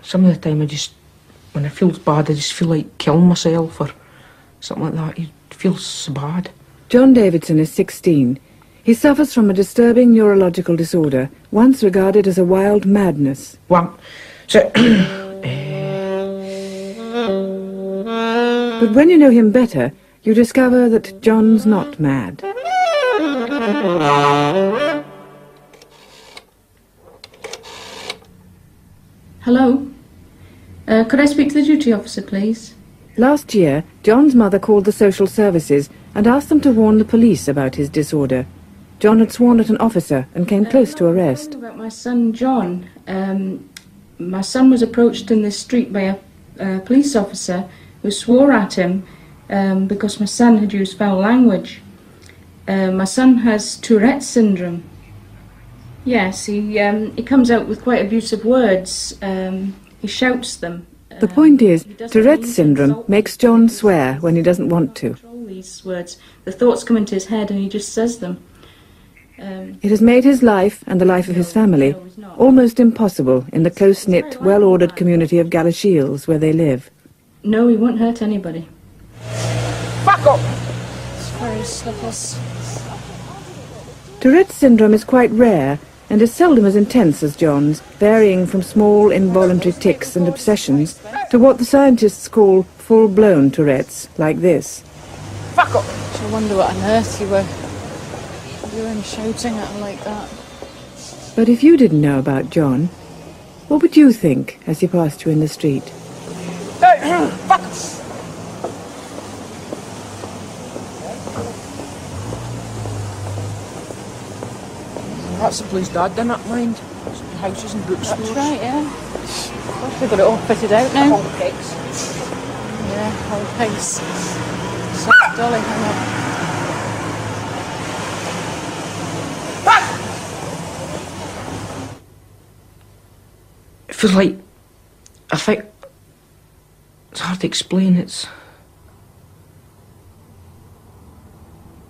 Some of the time when I feel bad, I just feel like killing myself or something like that. It feels bad. John Davidson is 16. He suffers from a disturbing neurological disorder, once regarded as a wild madness. Well, so... But when you know him better, you discover that John's not mad. Hello? Could I speak to the duty officer, please? Last year, John's mother called the social services and asked them to warn the police about his disorder. John had sworn at an officer and came close to arrest. About my son, John. My son was approached in the street by a police officer who swore at him because my son had used foul language. My son has Tourette syndrome. Yes, he comes out with quite abusive words. He shouts them. The point is, Tourette's syndrome makes John swear when he doesn't want to. Control these words. The thoughts come into his head and he just says them. It has made his life, and the life of his family, almost impossible in the close-knit, well-ordered community of Galashiels where they live. No, he won't hurt anybody. Fuck up! It's very slippers. Tourette's syndrome is quite rare and is seldom as intense as John's, varying from small involuntary tics and obsessions to what the scientists call full-blown Tourette's, like this. Fuck up! I wonder what on earth you were doing, shouting at him like that. But if you didn't know about John, what would you think as he passed you in the street? Hey, fuck! That's the place Dad didn't mind. Houses and bookstores. That's right, yeah. Of course, we've got it all fitted out now. All pigs. Yeah, all pigs. So, Dolly, hang on. It feels like, I think, it's hard to explain. It's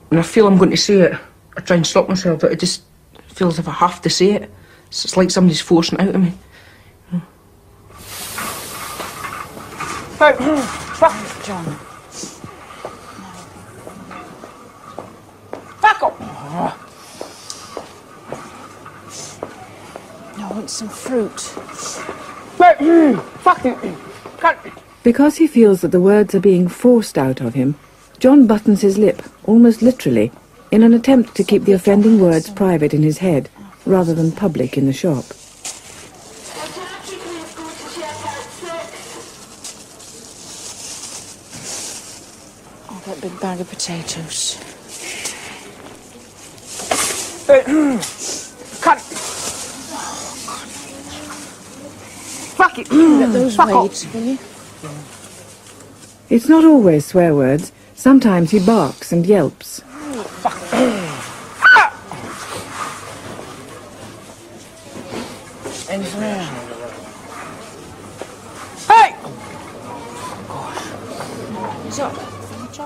when I feel I'm going to say it, I try and stop myself, but it just feels as if I have to say it. It's like somebody's forcing it out of me. Fuck, John. Fuck up! I want some fruit. Fucking. Because he feels that the words are being forced out of him, John buttons his lip, almost literally, in an attempt to keep the offending words private in his head, rather than public in the shop. I'll get a big bag of potatoes. Cut! Fuck it! Get those Fuck weights, will you? It's not always swear words. Sometimes he barks and yelps. Fuck! Hey!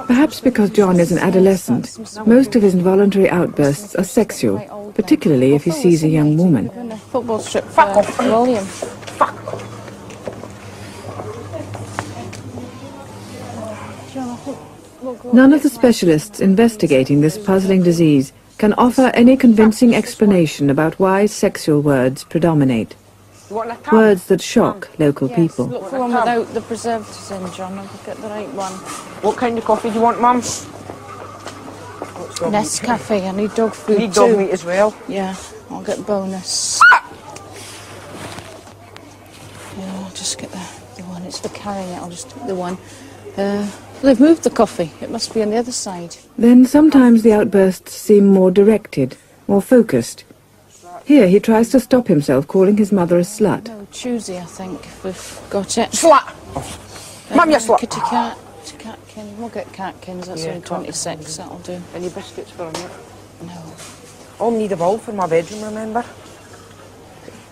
Perhaps because John is an adolescent, most of his involuntary outbursts are sexual, particularly if he sees a young woman. Football strip for William. None of the specialists investigating this puzzling disease can offer any convincing explanation about why sexual words predominate. Words that shock local people. Look for one without the preservatives in, John. I'll get the right one. What kind of coffee do you want, Mum? Nescafe. I need dog food You need too. dog meat as well? Yeah, I'll get bonus. Yeah, I'll just get the one. It's for carrying it. I'll just take the one. They've moved the coffee. It must be on the other side. Then sometimes the outbursts seem more directed, more focused. Here he tries to stop himself calling his mother a slut. No, Tuesday, I think, if we've got it. Slut! Mum, you slut! Kitty cat. Catkin. We'll get catkins. That's only 26. That'll do. Any biscuits for me? No. I'll need a bowl for my bedroom, remember?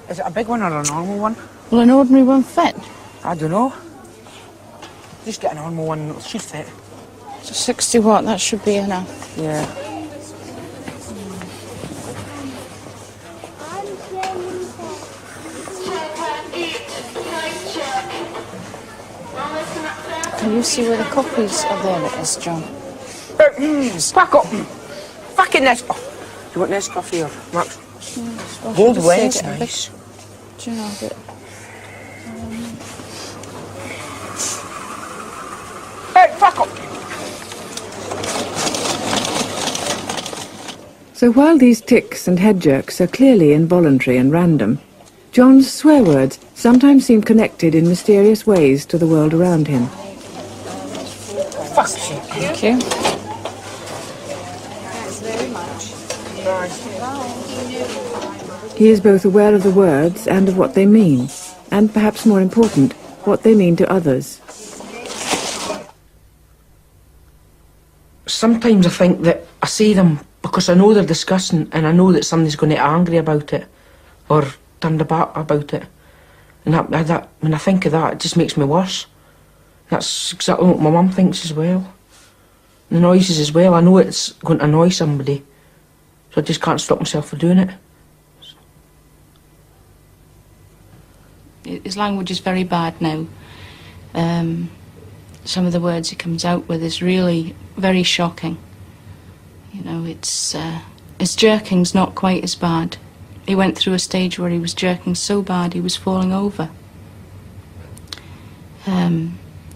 Is it a big one or a normal one? Will an ordinary one fit? I don't know. Just get a normal one, it should fit. So 60 watt, that should be enough. Yeah. Can you see where the copies are? There it is, John. Back up! Fucking this! Oh, do you want this coffee or Max? Well, Gold should we wings, say get a nice. big jar of it? Hey, fuck up! So while these tics and head jerks are clearly involuntary and random, John's swear words sometimes seem connected in mysterious ways to the world around him. Fuck's sake. Thank you. He is both aware of the words and of what they mean, and perhaps more important, what they mean to others. Sometimes I think that I say them because I know they're disgusting and I know that somebody's going to get angry about it or turn about it. And that when I think of that, it just makes me worse. That's exactly what my mum thinks as well. The noises as well, I know it's going to annoy somebody, so I just can't stop myself from doing it. His language is very bad now. Some of the words he comes out with is really very shocking. You know, his jerking's not quite as bad. He went through a stage where he was jerking so bad he was falling over.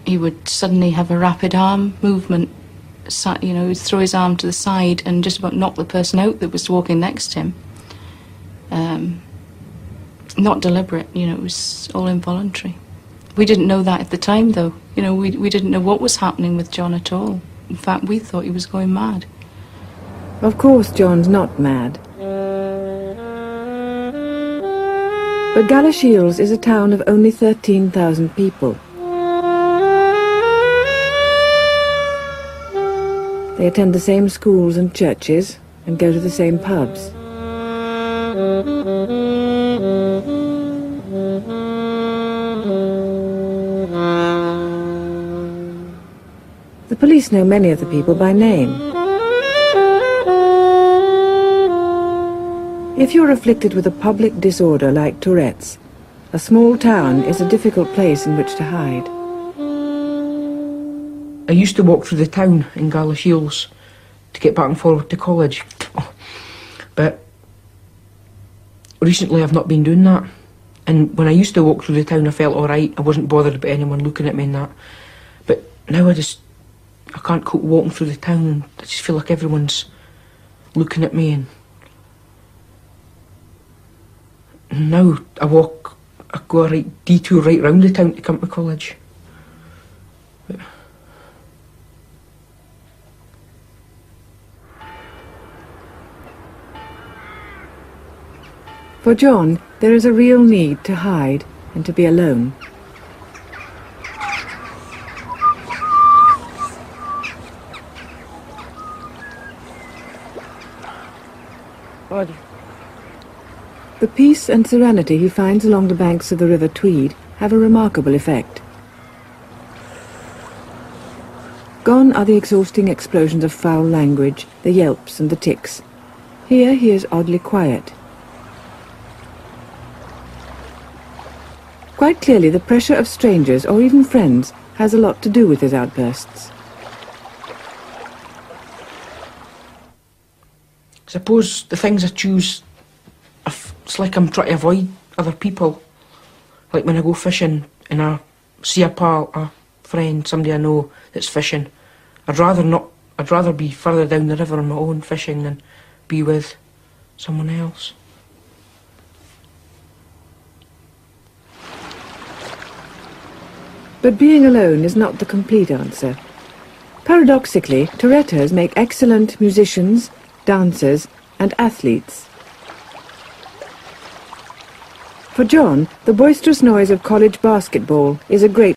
He would suddenly have a rapid arm movement. You know, he'd throw his arm to the side and just about knock the person out that was walking next to him. Not deliberate, you know, it was all involuntary. We didn't know that at the time, though. You know, we didn't know what was happening with John at all. In fact, we thought he was going mad. Of course John's not mad. But Galashiels is a town of only 13,000 people. They attend the same schools and churches and go to the same pubs. The police know many of the people by name. If you're afflicted with a public disorder like Tourette's, a small town is a difficult place in which to hide. I used to walk through the town in Galashiels to get back and forward to college. But recently I've not been doing that. And when I used to walk through the town I felt alright, I wasn't bothered about anyone looking at me and that. But now I can't cope walking through the town and I just feel like everyone's looking at me. And now I go a right detour right round the town to come to college. But for John, there is a real need to hide and to be alone. The peace and serenity he finds along the banks of the River Tweed have a remarkable effect. Gone are the exhausting explosions of foul language, the yelps and the tics. Here he is oddly quiet. Quite clearly the pressure of strangers or even friends has a lot to do with his outbursts. I suppose the things I choose, it's like I'm trying to avoid other people. Like when I go fishing and I see a friend, somebody I know that's fishing, I'd rather be further down the river on my own fishing than be with someone else. But being alone is not the complete answer. Paradoxically, Touretters make excellent musicians, dancers and athletes. For John, the boisterous noise of college basketball is a great